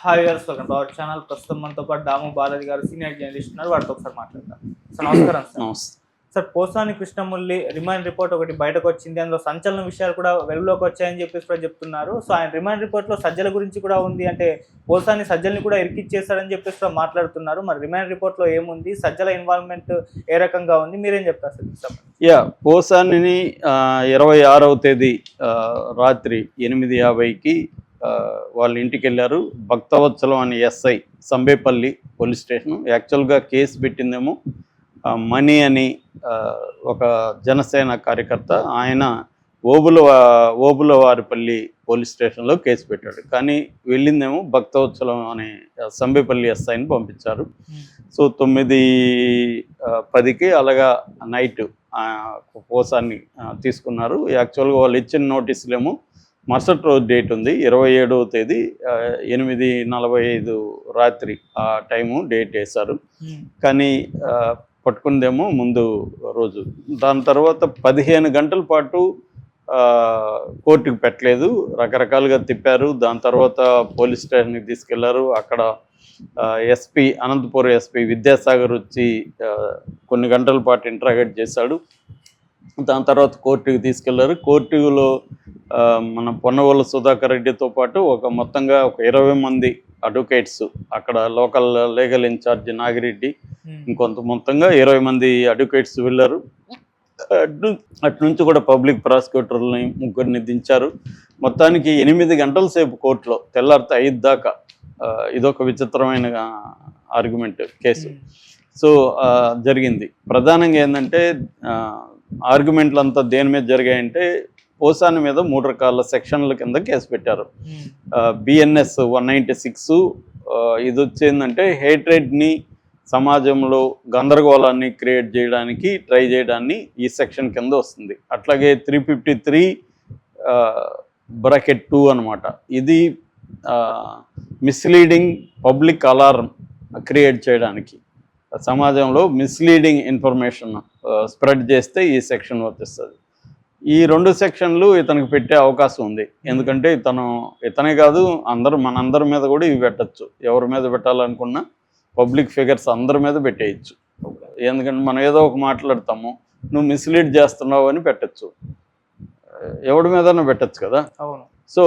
Hi గారు, welcome to our channel. ప్రస్తుతం మనతో పాటు దాము బాలాజీ గారు సీనియర్ జర్నలిస్ట్ ఉన్నారు. వారితో ఒకసారి మాట్లాడతాం. సార్ నమస్కారం. సార్ నమస్తే. Sir Posani Krishnamurali remand report ఒకటి బయటకు వచ్చింది. అందులో సంచలన విషయాలు కూడా వెలుగులోకి వచ్చాయని చెప్పేసి కూడా చెప్తున్నారు. సో ఆయన రిమాండ్ రిపోర్ట్లో సజ్జల గురించి కూడా ఉంది, అంటే పోసాని సజ్జల్ని కూడా ఇరికిచ్చేస్తాడని చెప్పేసి కూడా మాట్లాడుతున్నారు. మరి రిమాండ్ రిపోర్ట్లో ఏముంది, సజ్జల ఇన్వాల్వ్మెంట్ ఏ రకంగా ఉంది, మీరేం చెప్తారు సార్? పోసానిని 26వ తేదీ రాత్రి 8:50కి వాళ్ళ ఇంటికి వెళ్ళారు. భక్తవత్సలం అని ఎస్ఐ సంబేపల్లి పోలీస్ స్టేషన్. యాక్చువల్గా కేసు పెట్టిందేమో మణి అని ఒక జనసేన కార్యకర్త. ఆయన ఓబులవారిపల్లి పోలీస్ స్టేషన్లో కేసు పెట్టాడు. కానీ వెళ్ళిందేమో భక్తవత్సలం అనే సంబేపల్లి ఎస్ఐని పంపించారు. సో 9:10కి అలాగా నైట్ పోసాన్ని తీసుకున్నారు. యాక్చువల్గా వాళ్ళు ఇచ్చిన నోటీసులేమో మరుసటి రోజు డేట్ ఉంది, 27వ తేదీ 8:45 రాత్రి ఆ టైము డేట్ వేశారు. కానీ పట్టుకుందేమో ముందు రోజు. దాని తర్వాత 15 గంటల పాటు కోర్టుకు పెట్టలేదు, రకరకాలుగా తిప్పారు. దాని తర్వాత పోలీస్ స్టేషన్కి తీసుకెళ్లారు. అక్కడ ఎస్పీ అనంతపురం ఎస్పీ విద్యాసాగర్ వచ్చి కొన్ని గంటల పాటు ఇంటరాగేట్ చేశాడు. దాని తర్వాత కోర్టుకు తీసుకెళ్లారు. కోర్టులో మన పొన్నవోళ్ళ సుధాకర్ రెడ్డితో పాటు మొత్తంగా ఒక 20 మంది అడ్వకేట్స్, అక్కడ లోకల్ లీగల్ ఇన్ఛార్జ్ నాగిరెడ్డి, ఇంకొంత మొత్తంగా 20 మంది అడ్వకేట్స్ వెళ్ళారు. అటు నుంచి కూడా పబ్లిక్ ప్రాసిక్యూటర్ని 3 దించారు. మొత్తానికి 8 గంటల సేపు కోర్టులో, తెల్లారితే 5 దాకా. ఇదొక విచిత్రమైన ఆర్గ్యుమెంట్ కేసు. సో జరిగింది. ప్రధానంగా ఏంటంటే ఆర్గ్యుమెంట్లు అంతా దేని మీద జరిగాయంటే పోసాని మీద 3 రకాల సెక్షన్ల కింద కేసు పెట్టారు. బిఎన్ఎస్ 196 ఇది వచ్చేందంటే హేట్రెడ్ని, సమాజంలో గందరగోళాన్ని క్రియేట్ చేయడానికి ట్రై చేయడాన్ని ఈ సెక్షన్ కింద వస్తుంది. అట్లాగే 353(2) అనమాట. ఇది మిస్లీడింగ్ పబ్లిక్ అలారం క్రియేట్ చేయడానికి, సమాజంలో మిస్లీడింగ్ ఇన్ఫర్మేషన్ స్ప్రెడ్ చేస్తే ఈ సెక్షన్ వర్తిస్తుంది. ఈ 2 సెక్షన్లు ఇతనికి పెట్టే అవకాశం ఉంది. ఎందుకంటే ఇతనే కాదు, మనందరి మీద కూడా ఇవి పెట్టచ్చు. ఎవరి మీద పెట్టాలనుకున్నా పబ్లిక్ ఫిగర్స్ అందరి మీద పెట్టేయచ్చు. ఎందుకంటే మనం ఏదో ఒక మాట్లాడతాము, నువ్వు మిస్లీడ్ చేస్తున్నావు అని పెట్టచ్చు, ఎవడి మీదన్నా పెట్టచ్చు కదా. అవును. సో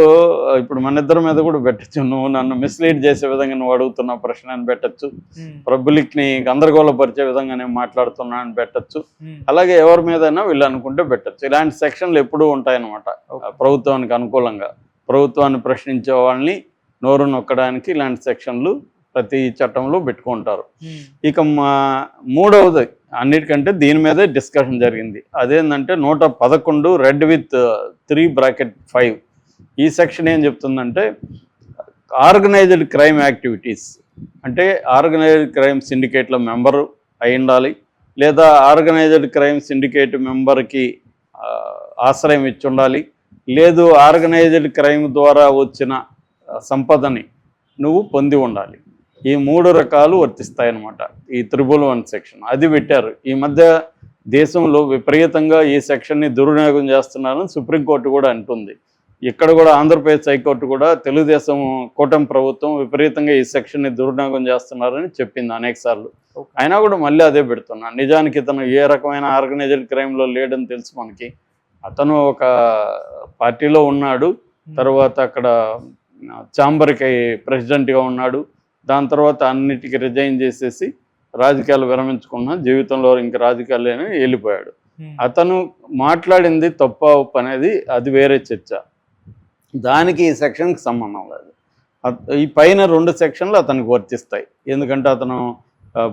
ఇప్పుడు మన ఇద్దరి మీద కూడా పెట్టచ్చు. నువ్వు నన్ను మిస్లీడ్ చేసే విధంగా నువ్వు అడుగుతున్న ప్రశ్న అని పెట్టచ్చు, పబ్లిక్ని గందరగోళపరిచే విధంగా నేను మాట్లాడుతున్నా అని పెట్టచ్చు. అలాగే ఎవరి మీదైనా వీళ్ళు అనుకుంటే పెట్టచ్చు. ఇలాంటి సెక్షన్లు ఎప్పుడూ ఉంటాయన్నమాట. ప్రభుత్వానికి అనుకూలంగా, ప్రభుత్వాన్ని ప్రశ్నించే వాళ్ళని నోరు నొక్కడానికి ఇలాంటి సెక్షన్లు ప్రతి చట్టంలో పెట్టుకుంటారు. ఇక 3వది అన్నిటికంటే దీని మీదే డిస్కషన్ జరిగింది. అదేంటంటే 111 రెడ్ విత్ 3(5). ఈ సెక్షన్ ఏం చెప్తుందంటే ఆర్గనైజ్డ్ క్రైమ్ యాక్టివిటీస్, అంటే ఆర్గనైజ్డ్ క్రైమ్ సిండికేట్లో మెంబరు అయి ఉండాలి, లేదా ఆర్గనైజ్డ్ క్రైమ్ సిండికేట్ మెంబర్కి ఆశ్రయం ఇచ్చి ఉండాలి, లేదు ఆర్గనైజ్డ్ క్రైమ్ ద్వారా వచ్చిన సంపదని నువ్వు పొంది ఉండాలి. ఈ 3 రకాలు వర్తిస్తాయన్నమాట ఈ 111 సెక్షన్. అది పెట్టారు. ఈ మధ్య దేశంలో విపరీతంగా ఈ సెక్షన్ని దుర్వినియోగం చేస్తున్నారని సుప్రీంకోర్టు కూడా అంటుంది. ఇక్కడ కూడా ఆంధ్రప్రదేశ్ హైకోర్టు కూడా తెలుగుదేశం కూటమి ప్రభుత్వం విపరీతంగా ఈ సెక్షన్ని దుర్వినియోగం చేస్తున్నారని చెప్పింది అనేక సార్లు. అయినా కూడా మళ్ళీ అదే పెడుతున్నా. నిజానికి ఇతను ఏ రకమైన ఆర్గనైజ్డ్ క్రైమ్లో లేడని తెలుసు మనకి. అతను ఒక పార్టీలో ఉన్నాడు, తర్వాత అక్కడ ఛాంబర్కి ప్రెసిడెంట్గా ఉన్నాడు. దాని తర్వాత అన్నిటికీ రిజైన్ చేసేసి రాజకీయాలు విరమించుకున్న, జీవితంలో ఇంక రాజకీయాలు వెళ్ళిపోయాడు. అతను మాట్లాడింది తప్ప ఒప్పు అనేది అది వేరే చర్చ. దానికి ఈ సెక్షన్కి సంబంధం లేదు. ఈ పైన 2 సెక్షన్లు అతనికి వర్తిస్తాయి. ఎందుకంటే అతను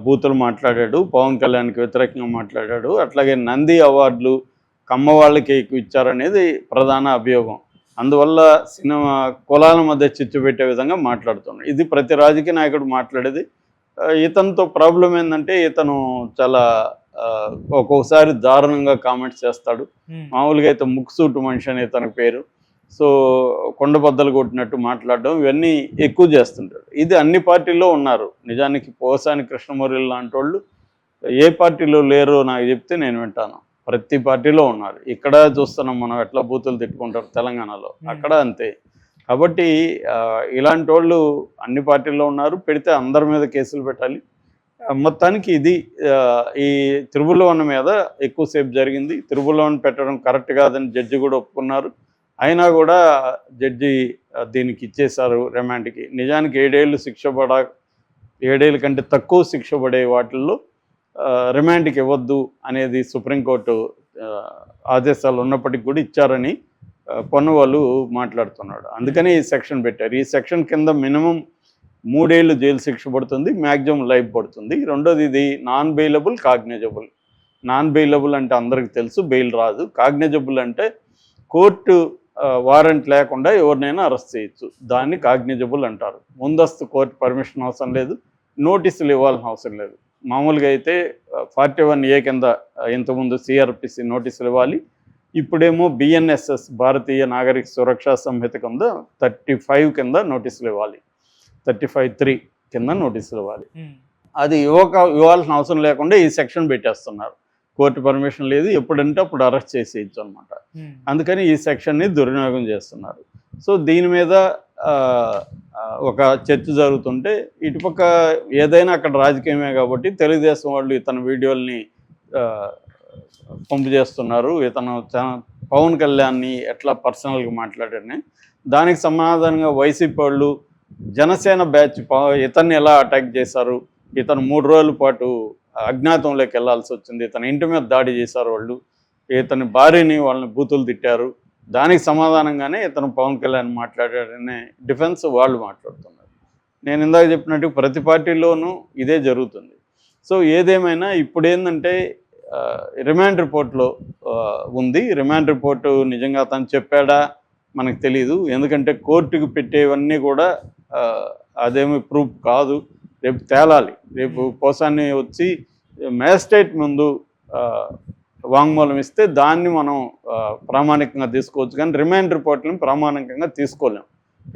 బూతులు మాట్లాడాడు, పవన్ కళ్యాణ్కి వ్యతిరేకంగా మాట్లాడాడు. అట్లాగే నంది అవార్డులు కమ్మ వాళ్ళకి ఎక్కువ ఇచ్చారనేది ప్రధాన అభియోగం. అందువల్ల సినిమా కులాల మధ్య చిచ్చు పెట్టే విధంగా మాట్లాడుతున్నాడు. ఇది ప్రతి రాజకీయ నాయకుడు మాట్లాడేది. ఇతనితో ప్రాబ్లం ఏంటంటే ఇతను చాలా ఒక్కొక్కసారి దారుణంగా కామెంట్స్ చేస్తాడు. మామూలుగా అయితే ముక్కుసూటు మనిషి అని ఇతని పేరు. సో కొండబద్దలు కొట్టినట్టు మాట్లాడడం, ఇవన్నీ ఎక్కువ చేస్తుంటాడు. ఇది అన్ని పార్టీల్లో ఉన్నారు. నిజానికి పోసాని కృష్ణమురళి లాంటి వాళ్ళు ఏ పార్టీలో లేరో నాకు చెప్తే నేను వింటాను. ప్రతి పార్టీలో ఉన్నారు. ఇక్కడ చూస్తున్నాం మనం ఎట్లా బూతులు తిట్టుకుంటారు తెలంగాణలో, అక్కడ అంతే. కాబట్టి ఇలాంటి వాళ్ళు అన్ని పార్టీల్లో ఉన్నారు, పెడితే అందరి మీద కేసులు పెట్టాలి. మొత్తానికి ఇది ఈ త్రిబుల్ మీద ఎక్కువసేపు జరిగింది. త్రిబుల్ పెట్టడం కరెక్ట్ కాదని జడ్జి కూడా ఒప్పుకున్నారు. అయినా కూడా జడ్జి దీనికి ఇచ్చేశారు రిమాండ్కి. నిజానికి 7 ఏళ్ళు శిక్ష 7 ఏళ్ళ కంటే తక్కువ శిక్ష పడే వాటిల్లో రిమాండ్కి ఇవ్వద్దు అనేది సుప్రీంకోర్టు ఆదేశాలు ఉన్నప్పటికీ కూడా ఇచ్చారని పొన్నవాళ్ళు మాట్లాడుతున్నాడు. అందుకని ఈ సెక్షన్ పెట్టారు. ఈ సెక్షన్ కింద మినిమం 3 ఏళ్ళు జైలు శిక్ష పడుతుంది, మ్యాక్సిమం లైఫ్ పడుతుంది. రెండోది ఇది non bailable, cognisable. Non bailable అంటే అందరికి తెలుసు, బెయిల్ రాదు. కాగ్నిజబుల్ అంటే కోర్టు వారెంట్ లేకుండా ఎవరినైనా అరెస్ట్ చేయొచ్చు, దాన్ని కాగ్నిజబుల్ అంటారు. ముందస్తు కోర్టు పర్మిషన్ అవసరం లేదు, నోటీసులు ఇవ్వాల్సిన అవసరం లేదు. మామూలుగా అయితే 41A కింద ఇంతకుముందు CRPC నోటీసులు ఇవ్వాలి. ఇప్పుడేమో BNSS భారతీయ నాగరిక సురక్షా సంహిత కింద 35 కింద నోటీసులు ఇవ్వాలి, 35(3) కింద నోటీసులు ఇవ్వాలి. అది ఇవ్వాల్సిన అవసరం లేకుండా ఈ సెక్షన్ పెట్టేస్తున్నారు. కోర్టు పర్మిషన్ లేదు, ఎప్పుడంటే అప్పుడు అరెస్ట్ చేసేయచ్చు అనమాట. అందుకని ఈ సెక్షన్ని దుర్వినియోగం చేస్తున్నారు. సో దీని మీద ఒక చర్చ జరుగుతుంటే ఇటుపక్క ఏదైనా అక్కడ రాజకీయమే కాబట్టి తెలుగుదేశం వాళ్ళు ఇతని వీడియోల్ని పంపు చేస్తున్నారు. ఇతను పవన్ కళ్యాణ్ని ఎట్లా పర్సనల్గా మాట్లాడారని దానికి సమాధానంగా వైసీపీ వాళ్ళు జనసేన బ్యాచ్ ఇతన్ని ఎలా అటాక్ చేశారు, ఇతను 3 రోజుల పాటు అజ్ఞాతంలోకి వెళ్లాల్సి వచ్చింది, ఇతని ఇంటి మీద దాడి చేశారు వాళ్ళు, ఇతని భార్యని వాళ్ళని బూతులు తిట్టారు, దానికి సమాధానంగానే ఇతను పవన్ కళ్యాణ్ మాట్లాడారనే డిఫెన్స్ వాళ్ళు మాట్లాడుతున్నారు. నేను ఇందాక చెప్పినట్టు ప్రతి పార్టీలోనూ ఇదే జరుగుతుంది. సో ఏదేమైనా ఇప్పుడు ఏంటంటే రిమాండ్ రిపోర్ట్లో ఉంది. రిమాండ్ రిపోర్టు నిజంగా అతను చెప్పాడా మనకు తెలియదు, ఎందుకంటే కోర్టుకు పెట్టేవన్నీ కూడా అదేమి ప్రూఫ్ కాదు, రేపు తేలాలి. రేపు పోసాన్ని వచ్చి మ్యాజిస్ట్రేట్ ముందు వాంగ్మూలం ఇస్తే దాన్ని మనం ప్రామాణికంగా తీసుకోవచ్చు, కానీ రిమాండ్ రిపోర్ట్ని ప్రామాణికంగా తీసుకోలేం.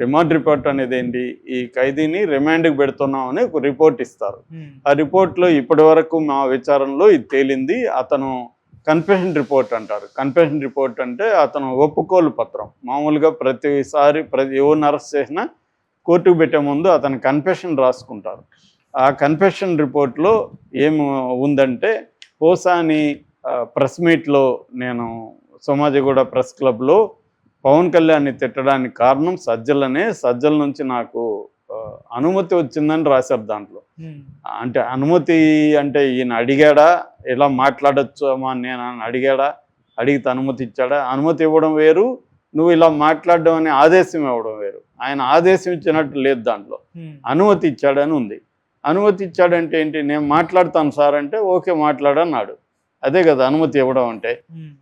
రిమాండ్ రిపోర్ట్ అనేది ఏంటి, ఈ ఖైదీని రిమాండ్కి పెడుతున్నామని ఒక రిపోర్ట్ ఇస్తారు. ఆ రిపోర్ట్లో ఇప్పటి వరకు మా విచారణలో ఇది తేలింది, అతను కన్ఫెషన్ రిపోర్ట్ అంటారు. కన్ఫెషన్ రిపోర్ట్ అంటే అతను ఒప్పుకోలు పత్రం. మామూలుగా ప్రతిసారి ఎవరిని అరెస్ట్ చేసినా కోర్టుకు పెట్టే ముందు అతను కన్ఫెషన్ రాసుకుంటారు. ఆ కన్ఫెషన్ రిపోర్ట్లో ఏమి ఉందంటే, పోసాని ప్రెస్ మీట్లో నేను సోమాజిగూడ ప్రెస్ క్లబ్లో పవన్ కళ్యాణ్ని తిట్టడానికి కారణం సజ్జలనే, సజ్జల నుంచి నాకు అనుమతి వచ్చిందని రాశారు దాంట్లో. అంటే అనుమతి అంటే ఈయన అడిగాడా, ఇలా మాట్లాడచ్చు అమ్మా నేను అడిగాడా, అడిగితే అనుమతి ఇచ్చాడా? అనుమతి ఇవ్వడం వేరు, నువ్వు ఇలా మాట్లాడడం అనే ఆదేశం ఇవ్వడం వేరు. ఆయన ఆదేశం ఇచ్చినట్టు లేదు, దాంట్లో అనుమతి ఇచ్చాడని ఉంది. అనుమతి ఇచ్చాడంటే ఏంటి, నేను మాట్లాడతాను సార్ అంటే ఓకే మాట్లాడన్నాడు, అదే కదా అనుమతి ఇవ్వడం అంటే.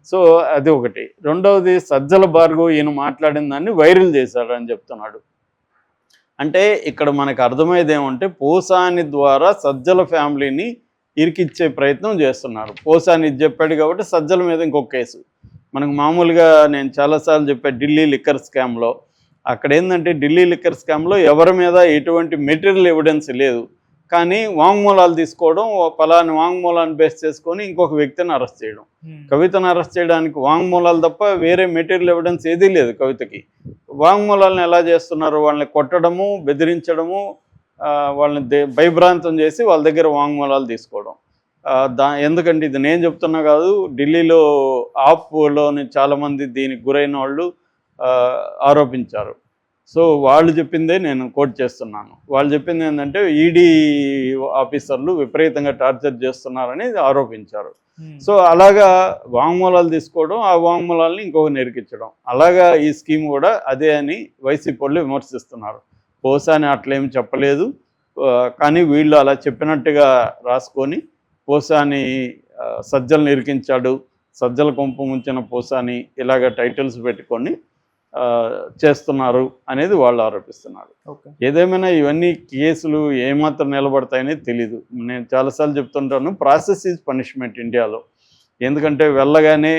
సో అది ఒకటి. రెండవది సజ్జల భార్గవ్ ఈయన మాట్లాడిన దాన్ని వైరల్ చేశాడని చెప్తున్నాడు. అంటే ఇక్కడ మనకు అర్థమయ్యేది ఏమంటే, పోసాని ద్వారా సజ్జల ఫ్యామిలీని ఇరికిచ్చే ప్రయత్నం చేస్తున్నారు. పోసాని ఇది చెప్పాడు కాబట్టి సజ్జల మీద ఇంకొక కేసు. మనకు మామూలుగా నేను చాలాసార్లు చెప్పాను, ఢిల్లీ లిక్కర్ స్కామ్లో అక్కడ ఏంటంటే, ఢిల్లీ లిక్కర్ స్కామ్లో ఎవరి మీద ఎటువంటి మెటీరియల్ ఎవిడెన్స్ లేదు, కానీ వాంగ్మూలాలు తీసుకోవడం, పలాని వాంగ్మూలాన్ని బేస్ చేసుకొని ఇంకొక వ్యక్తిని అరెస్ట్ చేయడం. కవితను అరెస్ట్ చేయడానికి వాంగ్మూలాలు తప్ప వేరే మెటీరియల్ ఎవిడెన్స్ ఏదీ లేదు కవితకి. వాంగ్మూలాలను ఎలా చేస్తున్నారు, వాళ్ళని కొట్టడము, బెదిరించడము, వాళ్ళని భయభ్రాంతం చేసి వాళ్ళ దగ్గర వాంగ్మూలాలు తీసుకోవడం. ఎందుకంటే ఇది నేను చెప్తున్నా కాదు, ఢిల్లీలో ఆప్లోని చాలామంది దీనికి గురైన వాళ్ళు ఆరోపించారు. సో వాళ్ళు చెప్పిందే నేను కోట్ చేస్తున్నాను. వాళ్ళు చెప్పింది ఏంటంటే, ఈడీ ఆఫీసర్లు విపరీతంగా టార్చర్ చేస్తున్నారని ఆరోపించారు. సో అలాగా వాంగ్మూలాలు తీసుకోవడం, ఆ వాంగ్మూలాలని ఇంకొక నిరికించడం, అలాగా ఈ స్కీమ్ కూడా అదే అని వైసీపీ వాళ్ళు విమర్శిస్తున్నారు. పోసాని అట్లేమి చెప్పలేదు, కానీ వీళ్ళు అలా చెప్పినట్టుగా రాసుకొని పోసాని సజ్జలను ఇరికించాడు, సజ్జల కొంపు ముంచిన పోసాని ఇలాగ టైటిల్స్ పెట్టుకొని చేస్తున్నారు అనేది వాళ్ళు ఆరోపిస్తున్నారు. ఏదేమైనా ఇవన్నీ కేసులు ఏమాత్రం నిలబడతాయనేది తెలీదు. నేను చాలాసార్లు చెప్తుంటాను, ప్రాసెస్ ఈజ్ పనిష్మెంట్ ఇండియాలో. ఎందుకంటే వెళ్ళగానే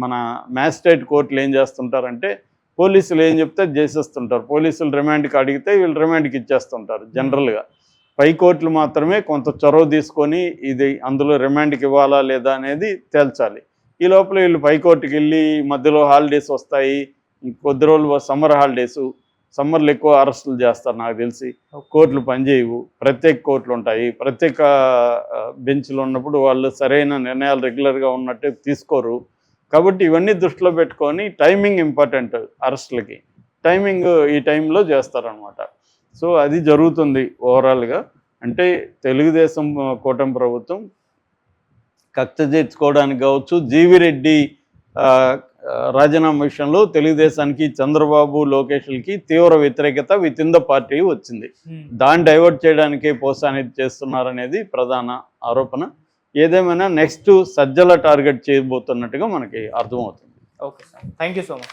మన మ్యాజిస్ట్రేట్ కోర్టులు ఏం చేస్తుంటారంటే, పోలీసులు ఏం చెప్తే చేసేస్తుంటారు. పోలీసులు రిమాండ్కి అడిగితే వీళ్ళు రిమాండ్కి ఇచ్చేస్తుంటారు జనరల్గా. పై కోర్టులు మాత్రమే కొంత చొరవ తీసుకొని ఇది అందులో రిమాండ్కి ఇవ్వాలా లేదా అనేది తేల్చాలి. ఈ లోపల వీళ్ళు పై కోర్టుకి వెళ్ళి మధ్యలో హాలిడేస్ వస్తాయి, కొద్ది రోజులు సమ్మర్ హాలిడేస్, సమ్మర్లో ఎక్కువ అరెస్టులు చేస్తారు నాకు తెలిసి. కోర్టులు పనిచేయవు, ప్రత్యేక కోర్టులు ఉంటాయి. ప్రత్యేక బెంచ్లు ఉన్నప్పుడు వాళ్ళు సరైన నిర్ణయాలు రెగ్యులర్గా ఉన్నట్టే తీసుకోరు. కాబట్టి ఇవన్నీ దృష్టిలో పెట్టుకొని టైమింగ్ ఇంపార్టెంట్, అరెస్టులకి టైమింగ్ ఈ టైంలో చేస్తారనమాట. సో అది జరుగుతుంది ఓవరాల్గా. అంటే తెలుగుదేశం కూటమి ప్రభుత్వం కక్ష తీర్చుకోవడానికి కావచ్చు, జీవి రెడ్డి రాజీనామా విషయంలో తెలుగుదేశానికి, చంద్రబాబు, లోకేష్లకి తీవ్ర వ్యతిరేకత విత్ ఇన్ ద పార్టీ వచ్చింది. దాన్ని డైవర్ట్ చేయడానికే పోసాని చేస్తున్నారనేది ప్రధాన ఆరోపణ. ఏదేమైనా నెక్స్ట్ సజ్జల టార్గెట్ చేయబోతున్నట్టుగా మనకి అర్థమవుతుంది. Okay sir, thank you so much.